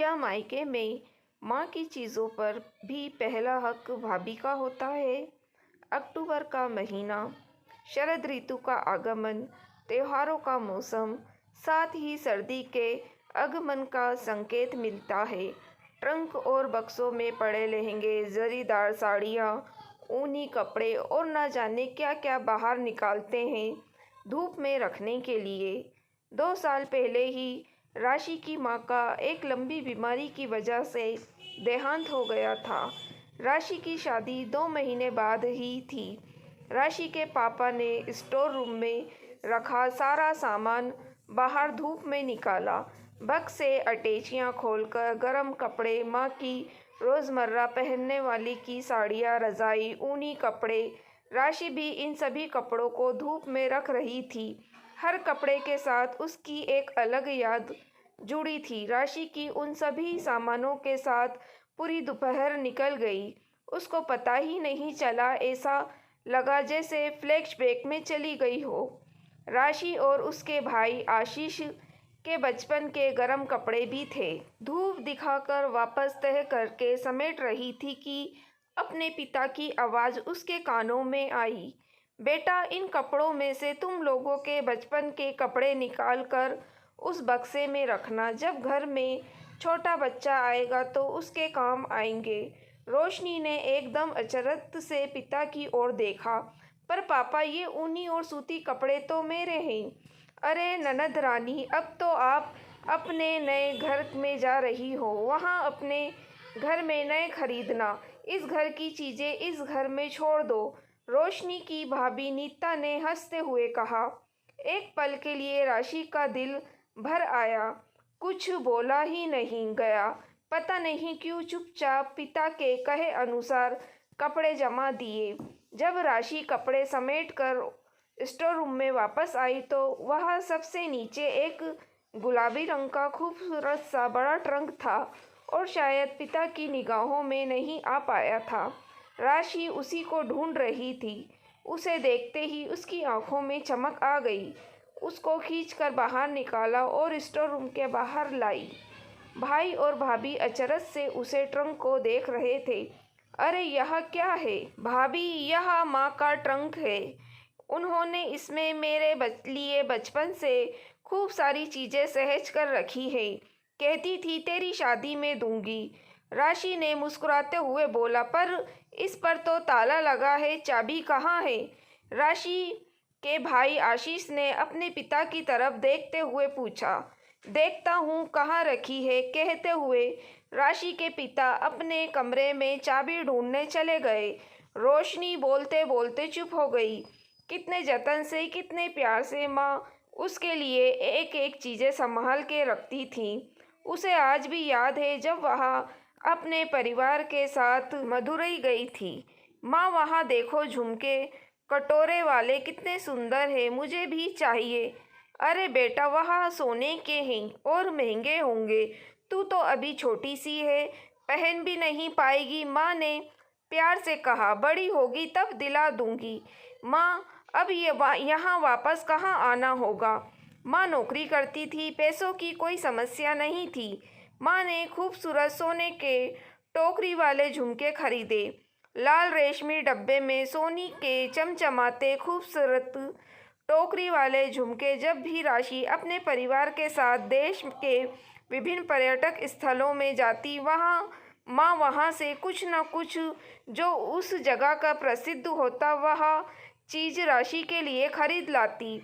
क्या मायके में माँ की चीज़ों पर भी पहला हक भाभी का होता है? अक्टूबर का महीना, शरद ऋतु का आगमन, त्योहारों का मौसम, साथ ही सर्दी के आगमन का संकेत मिलता है। ट्रंक और बक्सों में पड़े लहंगे, जरीदार साड़ियाँ, ऊनी कपड़े और न जाने क्या क्या बाहर निकालते हैं धूप में रखने के लिए। 2 साल पहले ही राशि की माँ का एक लंबी बीमारी की वजह से देहांत हो गया था। राशि की शादी 2 महीने बाद ही थी। राशि के पापा ने स्टोर रूम में रखा सारा सामान बाहर धूप में निकाला। बक्स से अटैचियाँ खोलकर गर्म कपड़े, माँ की रोज़मर्रा पहनने वाली की साड़ियाँ, रज़ाई, ऊनी कपड़े। राशि भी इन सभी कपड़ों को धूप में रख रही थी। हर कपड़े के साथ उसकी एक अलग याद जुड़ी थी। राशि की उन सभी सामानों के साथ पूरी दोपहर निकल गई। उसको पता ही नहीं चला, ऐसा लगा जैसे फ्लैशबैक में चली गई हो। राशि और उसके भाई आशीष के बचपन के गरम कपड़े भी थे। धूप दिखाकर वापस तह करके समेट रही थी कि अपने पिता की आवाज़ उसके कानों में आई। बेटा, इन कपड़ों में से तुम लोगों के बचपन के कपड़े निकाल कर उस बक्से में रखना। जब घर में छोटा बच्चा आएगा तो उसके काम आएंगे। रोशनी ने एकदम अचरज से पिता की ओर देखा। पर पापा, ये ऊनी और सूती कपड़े तो मेरे हैं। अरे ननद रानी, अब तो आप अपने नए घर में जा रही हो, वहाँ अपने घर में नए खरीदना। इस घर की चीज़ें इस घर में छोड़ दो। रोशनी की भाभी नीता ने हंसते हुए कहा। एक पल के लिए राशि का दिल भर आया। कुछ बोला ही नहीं गया। पता नहीं क्यों चुपचाप पिता के कहे अनुसार कपड़े जमा दिए। जब राशि कपड़े समेट कर स्टोर रूम में वापस आई तो वहाँ सबसे नीचे एक गुलाबी रंग का खूबसूरत सा बड़ा ट्रंक था और शायद पिता की निगाहों में नहीं आ पाया था। राशि उसी को ढूंढ रही थी। उसे देखते ही उसकी आंखों में चमक आ गई। उसको खींचकर बाहर निकाला और स्टोर रूम के बाहर लाई। भाई और भाभी अचरज से उसे ट्रंक को देख रहे थे। अरे यह क्या है भाभी? यह माँ का ट्रंक है। उन्होंने इसमें मेरे लिए बचपन से खूब सारी चीज़ें सहेज कर रखी है। कहती थी तेरी शादी में दूंगी। राशि ने मुस्कुराते हुए बोला। पर इस पर तो ताला लगा है, चाबी कहाँ है? राशि के भाई आशीष ने अपने पिता की तरफ देखते हुए पूछा। देखता हूँ कहाँ रखी है, कहते हुए राशि के पिता अपने कमरे में चाबी ढूंढने चले गए। रोशनी बोलते बोलते चुप हो गई। कितने जतन से, कितने प्यार से माँ उसके लिए एक एक चीज़ें संभाल के रखती थी। उसे आज भी याद है जब वह अपने परिवार के साथ मदुरई गई थी। माँ, वहाँ देखो, झुमके कटोरे वाले कितने सुंदर है, मुझे भी चाहिए। अरे बेटा, वह सोने के हैं और महंगे होंगे। तू तो अभी छोटी सी है, पहन भी नहीं पाएगी। माँ ने प्यार से कहा। बड़ी होगी तब दिला दूंगी। माँ, अब यहाँ वापस कहाँ आना होगा? माँ नौकरी करती थी, पैसों की कोई समस्या नहीं थी। माँ ने खूबसूरत सोने के टोकरी वाले झुमके खरीदे। लाल रेशमी डब्बे में सोनी के चमचमाते खूबसूरत टोकरी वाले झुमके। जब भी राशि अपने परिवार के साथ देश के विभिन्न पर्यटक स्थलों में जाती, माँ वहाँ से कुछ न कुछ जो उस जगह का प्रसिद्ध होता वह चीज़ राशि के लिए खरीद लाती।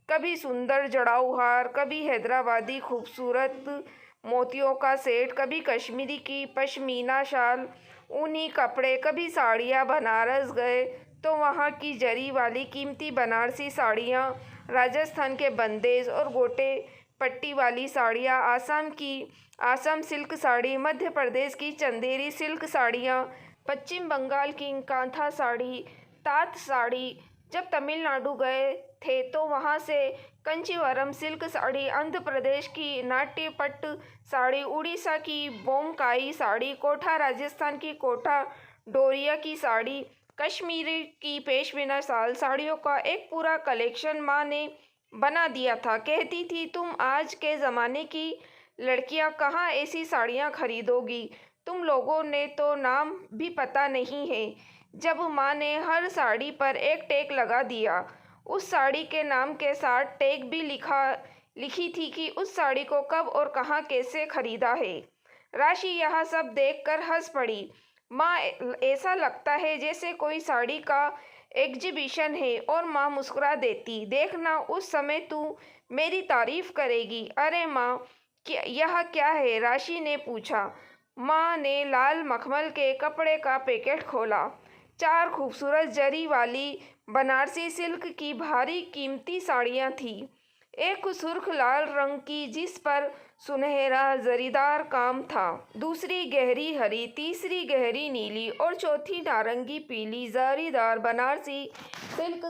कभी सुंदर जड़ाऊ हार, कभी हैदराबादी खूबसूरत मोतियों का सेट, कभी कश्मीरी की पश्मीना शाल, ऊनी कपड़े, कभी साड़ियाँ। बनारस गए तो वहाँ की जरी वाली कीमती बनारसी साड़ियाँ, राजस्थान के बंदेज और गोटे पट्टी वाली साड़ियाँ, आसाम सिल्क साड़ी, मध्य प्रदेश की चंदेरी सिल्क साड़ियाँ, पश्चिम बंगाल की कांथा साड़ी, तात साड़ी। जब तमिलनाडु गए थे तो वहाँ से कंचीवरम सिल्क साड़ी, आंध्र प्रदेश की नाट्यपट्ट साड़ी, उड़ीसा की बोमकाई साड़ी, कोठा राजस्थान की कोठा डोरिया की साड़ी, कश्मीरी की पेशमीना शाल, साड़ियों का एक पूरा कलेक्शन माँ ने बना दिया था। कहती थी तुम आज के ज़माने की लड़कियां कहाँ ऐसी साड़ियाँ खरीदोगी, तुम लोगों ने तो नाम भी पता नहीं है। जब माँ ने हर साड़ी पर एक टैग लगा दिया, उस साड़ी के नाम के साथ टैग भी लिखी थी कि उस साड़ी को कब और कहाँ कैसे खरीदा है। राशि यह सब देखकर हंस पड़ी। माँ, ऐसा लगता है जैसे कोई साड़ी का एग्जीबिशन है। और माँ मुस्कुरा देती, देखना उस समय तू मेरी तारीफ करेगी। अरे माँ, यह क्या है? राशि ने पूछा। माँ ने लाल मखमल के कपड़े का पैकेट खोला। 4 खूबसूरत जरी वाली बनारसी सिल्क की भारी कीमती साड़ियाँ थीं। एक सुर्ख लाल रंग की जिस पर सुनहरा जरीदार काम था, दूसरी गहरी हरी, तीसरी गहरी नीली और चौथी नारंगी पीली जरीदार बनारसी सिल्क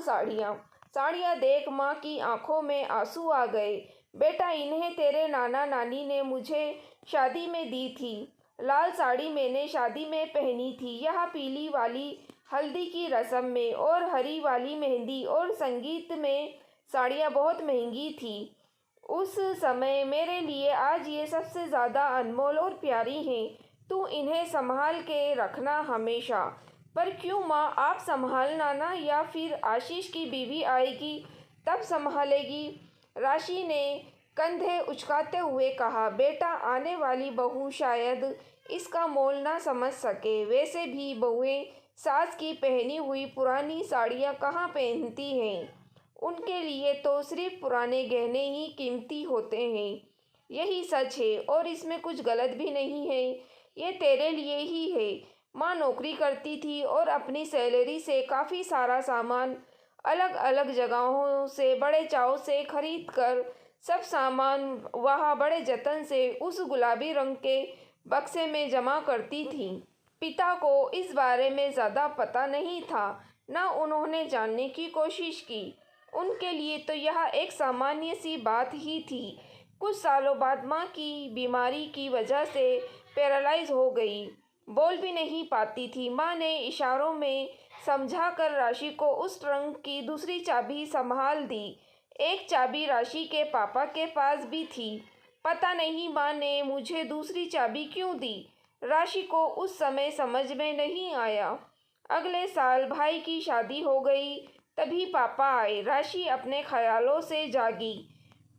साड़ियाँ देख माँ की आंखों में आंसू आ गए। बेटा, इन्हें तेरे नाना नानी ने मुझे शादी में दी थी। लाल साड़ी मैंने शादी में पहनी थी। यह पीली वाली हल्दी की रस्म में और हरी वाली मेहंदी और संगीत में साड़ियाँ बहुत महंगी थी उस समय मेरे लिए। आज ये सबसे ज़्यादा अनमोल और प्यारी हैं। तू इन्हें संभाल के रखना हमेशा। पर क्यों माँ? आप संभालना ना, या फिर आशीष की बीवी आएगी तब संभालेगी? राशि ने कंधे उचकाते हुए कहा। बेटा, आने वाली बहू शायद इसका मोल ना समझ सके। वैसे भी बहुएं सास की पहनी हुई पुरानी साड़ियाँ कहाँ पहनती हैं। उनके लिए तो सिर्फ पुराने गहने ही कीमती होते हैं। यही सच है और इसमें कुछ गलत भी नहीं है। ये तेरे लिए ही है। माँ नौकरी करती थी और अपनी सैलरी से काफ़ी सारा सामान अलग अलग जगहों से बड़े चाव से खरीद कर सब सामान वह बड़े जतन से उस गुलाबी रंग के बक्से में जमा करती थी। पिता को इस बारे में ज़्यादा पता नहीं था, न उन्होंने जानने की कोशिश की। उनके लिए तो यह एक सामान्य सी बात ही थी। कुछ सालों बाद माँ की बीमारी की वजह से पैरालाइज हो गई। बोल भी नहीं पाती थी। माँ ने इशारों में समझाकर राशि को उस ट्रंक की दूसरी चाबी संभाल दी। एक चाबी राशि के पापा के पास भी थी। पता नहीं माँ ने मुझे दूसरी चाबी क्यों दी। राशि को उस समय समझ में नहीं आया। अगले साल भाई की शादी हो गई, तभी पापा आए। राशि अपने ख्यालों से जागी।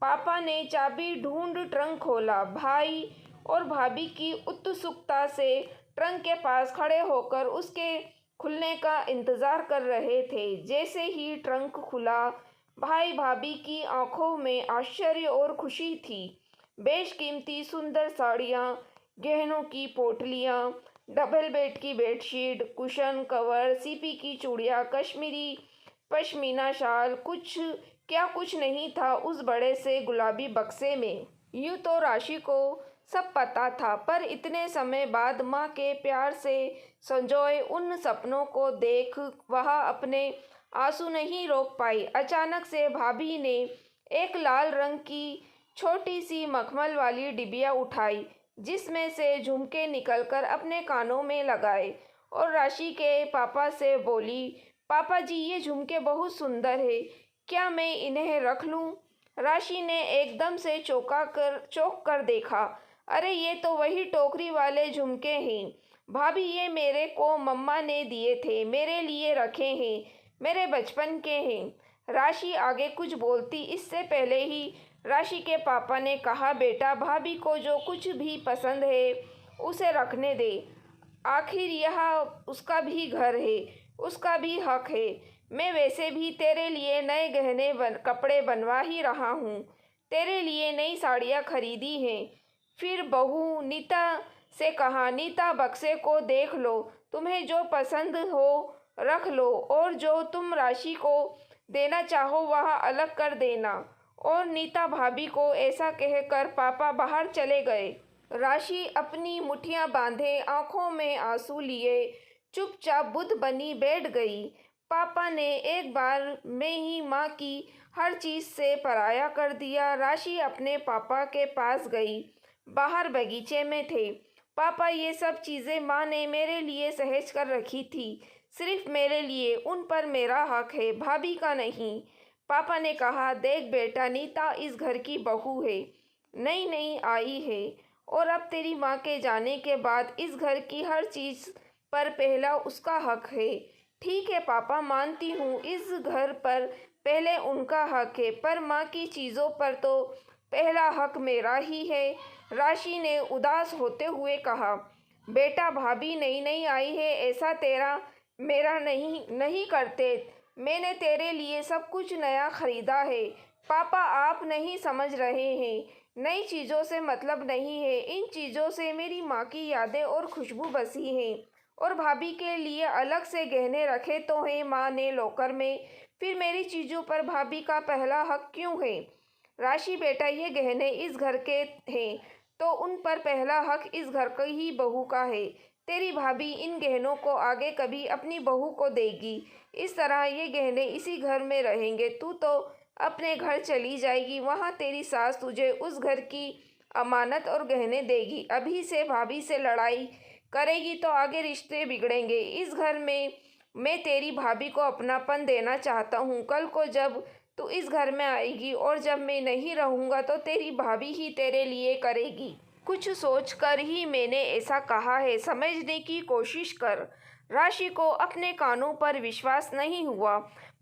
पापा ने चाबी ढूंढ ट्रंक खोला। भाई और भाभी की उत्सुकता से ट्रंक के पास खड़े होकर उसके खुलने का इंतजार कर रहे थे। जैसे ही ट्रंक खुला, भाई भाभी की आंखों में आश्चर्य और खुशी थी। बेशकीमती सुंदर साड़ियाँ, गहनों की पोटलियाँ, डबल बेड की बेडशीट, कुशन कवर, सीपी की चूड़ियाँ, कश्मीरी पश्मीना शाल, कुछ नहीं था उस बड़े से गुलाबी बक्से में। यूँ तो राशि को सब पता था, पर इतने समय बाद माँ के प्यार से संजोए उन सपनों को देख वह अपने आंसू नहीं रोक पाई। अचानक से भाभी ने एक लाल रंग की छोटी सी मखमल वाली डिबिया उठाई, जिसमें से झुमके निकलकर अपने कानों में लगाए और राशि के पापा से बोली, पापा जी, ये झुमके बहुत सुंदर है, क्या मैं इन्हें रख लूं? राशि ने एकदम से चौंक कर देखा। अरे, ये तो वही टोकरी वाले झुमके हैं भाभी, ये मेरे को मम्मा ने दिए थे, मेरे लिए रखे हैं, मेरे बचपन के हैं। राशि आगे कुछ बोलती इससे पहले ही राशि के पापा ने कहा, बेटा, भाभी को जो कुछ भी पसंद है उसे रखने दे। आखिर यह उसका भी घर है, उसका भी हक है। मैं वैसे भी तेरे लिए नए कपड़े बनवा ही रहा हूँ, तेरे लिए नई साड़ियाँ खरीदी हैं। फिर बहू नीता से कहा, नीता, बक्से को देख लो, तुम्हें जो पसंद हो रख लो और जो तुम राशि को देना चाहो वह अलग कर देना। और नीता भाभी को ऐसा कहकर पापा बाहर चले गए। राशि अपनी मुट्ठियां बांधे, आंखों में आंसू लिए चुपचाप बुद्ध बनी बैठ गई। पापा ने एक बार में ही माँ की हर चीज़ से पराया कर दिया। राशि अपने पापा के पास गई। बाहर बगीचे में थे। पापा, ये सब चीज़ें माँ ने मेरे लिए सहेज कर रखी थी, सिर्फ मेरे लिए। उन पर मेरा हक है, भाभी का नहीं। पापा ने कहा, देख बेटा, नीता इस घर की बहू है, नई नई आई है और अब तेरी माँ के जाने के बाद इस घर की हर चीज़ पर पहला उसका हक है। ठीक है पापा, मानती हूँ इस घर पर पहले उनका हक है, पर माँ की चीज़ों पर तो पहला हक मेरा ही है। राशि ने उदास होते हुए कहा, बेटा भाभी नई नई आई है, ऐसा तेरा मेरा नहीं नहीं करते। मैंने तेरे लिए सब कुछ नया खरीदा है। पापा आप नहीं समझ रहे हैं, नई चीज़ों से मतलब नहीं है, इन चीज़ों से मेरी माँ की यादें और खुशबू बसी हैं। और भाभी के लिए अलग से गहने रखे तो हैं माँ ने लॉकर में, फिर मेरी चीज़ों पर भाभी का पहला हक क्यों है? राशि बेटा, ये गहने इस घर के हैं तो उन पर पहला हक इस घर की ही बहू का है। तेरी भाभी इन गहनों को आगे कभी अपनी बहू को देगी। इस तरह ये गहने इसी घर में रहेंगे। तू तो अपने घर चली जाएगी, वहाँ तेरी सास तुझे उस घर की अमानत और गहने देगी। अभी से भाभी से लड़ाई करेगी तो आगे रिश्ते बिगड़ेंगे। इस घर में मैं तेरी भाभी को अपनापन देना चाहता हूँ। कल को जब तू इस घर में आएगी और जब मैं नहीं रहूँगा तो तेरी भाभी ही तेरे लिए करेगी। कुछ सोचकर ही मैंने ऐसा कहा है, समझने की कोशिश कर। राशि को अपने कानों पर विश्वास नहीं हुआ।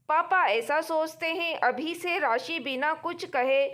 पापा ऐसा सोचते हैं? अभी से राशि बिना कुछ कहे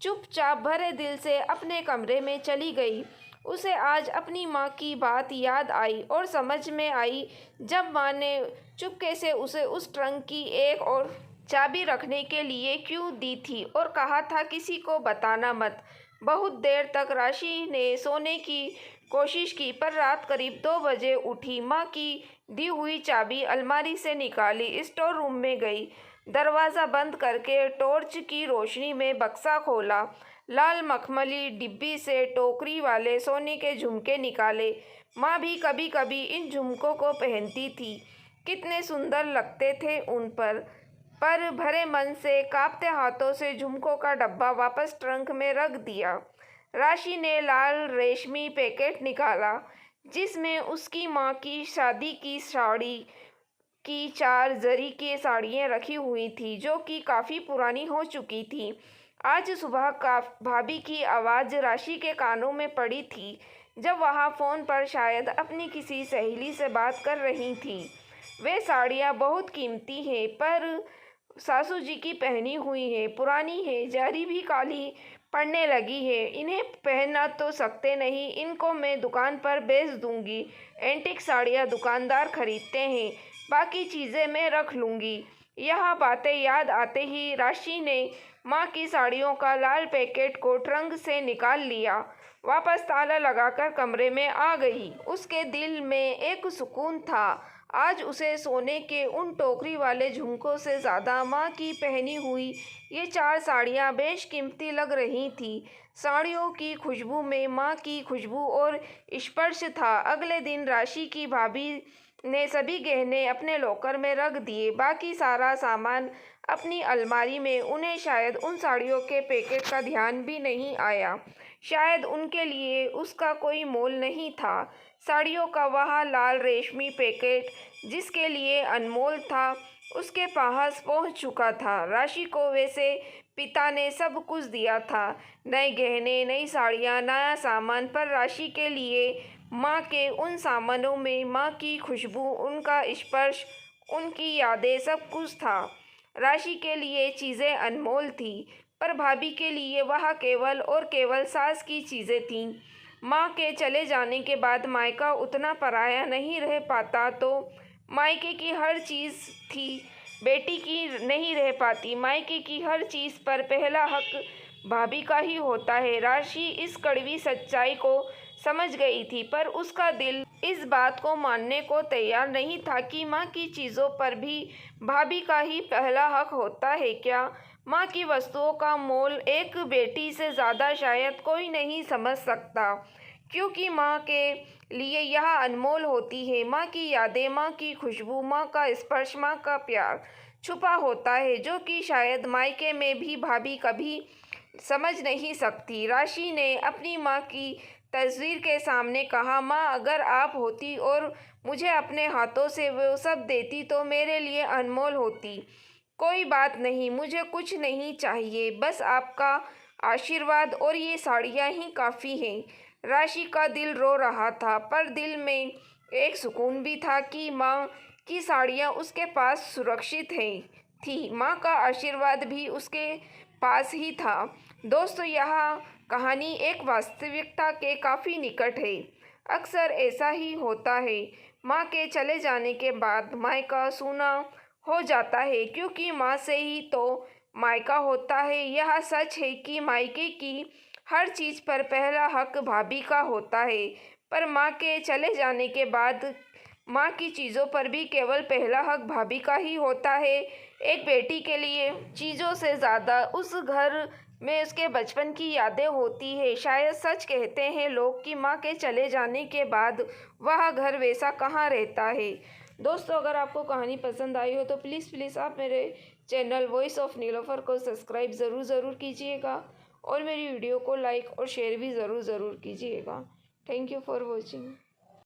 चुपचाप भरे दिल से अपने कमरे में चली गई। उसे आज अपनी माँ की बात याद आई और समझ में आई, जब माँ ने चुपके से उसे उस ट्रंक की एक और चाबी रखने के लिए क्यों दी थी और कहा था किसी को बताना मत। बहुत देर तक राशि ने सोने की कोशिश की, पर रात करीब 2 बजे उठी। माँ की दी हुई चाबी अलमारी से निकाली, स्टोर रूम में गई, दरवाज़ा बंद करके टॉर्च की रोशनी में बक्सा खोला, लाल मखमली डिब्बी से टोकरी वाले सोने के झुमके निकाले। माँ भी कभी कभी इन झुमकों को पहनती थी, कितने सुंदर लगते थे उन पर भरे मन से कांपते हाथों से झुमकों का डब्बा वापस ट्रंक में रख दिया। राशि ने लाल रेशमी पैकेट निकाला जिसमें उसकी माँ की शादी की साड़ी की 4 जरी की साड़ियाँ रखी हुई थी, जो कि काफ़ी पुरानी हो चुकी थी। आज सुबह का भाभी की आवाज़ राशि के कानों में पड़ी थी, जब वह फ़ोन पर शायद अपनी किसी सहेली से बात कर रही थी। वे साड़ियाँ बहुत कीमती हैं, पर सासू जी की पहनी हुई है, पुरानी है, जरी भी काली पड़ने लगी है। इन्हें पहनना तो सकते नहीं, इनको मैं दुकान पर बेच दूंगी। एंटीक साड़ियाँ दुकानदार खरीदते हैं, बाकी चीज़ें मैं रख लूँगी। यह बातें याद आते ही राशि ने माँ की साड़ियों का लाल पैकेट को ट्रंक से निकाल लिया, वापस ताला लगाकर कमरे में आ गई। उसके दिल में एक सुकून था। आज उसे सोने के उन टोकरी वाले झुमकों से ज़्यादा माँ की पहनी हुई ये 4 साड़ियाँ बेशकीमती लग रही थी। साड़ियों की खुशबू में माँ की खुशबू और स्पर्श था। अगले दिन राशि की भाभी ने सभी गहने अपने लॉकर में रख दिए, बाकी सारा सामान अपनी अलमारी में। उन्हें शायद उन साड़ियों के पैकेट का ध्यान भी नहीं आया, शायद उनके लिए उसका कोई मोल नहीं था। साड़ियों का वह लाल रेशमी पैकेट जिसके लिए अनमोल था, उसके पास पहुंच चुका था। राशि को वैसे पिता ने सब कुछ दिया था, नए गहने, नई साड़ियाँ, नया सामान, पर राशि के लिए माँ के उन सामानों में माँ की खुशबू, उनका स्पर्श, उनकी यादें, सब कुछ था। राशि के लिए चीज़ें अनमोल थी, पर भाभी के लिए वह केवल और केवल सास की चीज़ें थीं। माँ के चले जाने के बाद मायका उतना पराया नहीं रह पाता, तो मायके की हर चीज़ थी, बेटी की नहीं रह पाती। मायके की हर चीज़ पर पहला हक भाभी का ही होता है। राशि इस कड़वी सच्चाई को समझ गई थी, पर उसका दिल इस बात को मानने को तैयार नहीं था कि माँ की चीज़ों पर भी भाभी का ही पहला हक होता है। क्या माँ की वस्तुओं का मोल एक बेटी से ज़्यादा शायद कोई नहीं समझ सकता, क्योंकि माँ के लिए यह अनमोल होती है। माँ की यादें, माँ की खुशबू, माँ का स्पर्श, माँ का प्यार छुपा होता है, जो कि शायद मायके में भी भाभी कभी समझ नहीं सकती। राशि ने अपनी माँ की तस्वीर के सामने कहा, माँ अगर आप होती और मुझे अपने हाथों से वो सब देती तो मेरे लिए अनमोल होती। कोई बात नहीं, मुझे कुछ नहीं चाहिए, बस आपका आशीर्वाद और ये साड़ियाँ ही काफ़ी हैं। राशि का दिल रो रहा था, पर दिल में एक सुकून भी था कि माँ की साड़ियाँ उसके पास सुरक्षित हैं थी। माँ का आशीर्वाद भी उसके पास ही था। दोस्तों, यह कहानी एक वास्तविकता के काफ़ी निकट है। अक्सर ऐसा ही होता है, माँ के चले जाने के बाद मायका सूना हो जाता है, क्योंकि माँ से ही तो मायका होता है। यह सच है कि मायके की हर चीज़ पर पहला हक भाभी का होता है, पर माँ के चले जाने के बाद माँ की चीज़ों पर भी केवल पहला हक भाभी का ही होता है। एक बेटी के लिए चीज़ों से ज़्यादा उस घर में उसके बचपन की यादें होती है। शायद सच कहते हैं लोग कि माँ के चले जाने के बाद वह घर वैसा कहाँ रहता है। दोस्तों, अगर आपको कहानी पसंद आई हो तो प्लीज़ आप मेरे चैनल वॉइस ऑफ नीलोफर को सब्सक्राइब ज़रूर कीजिएगा और मेरी वीडियो को लाइक और शेयर भी ज़रूर कीजिएगा। Thank you for watching.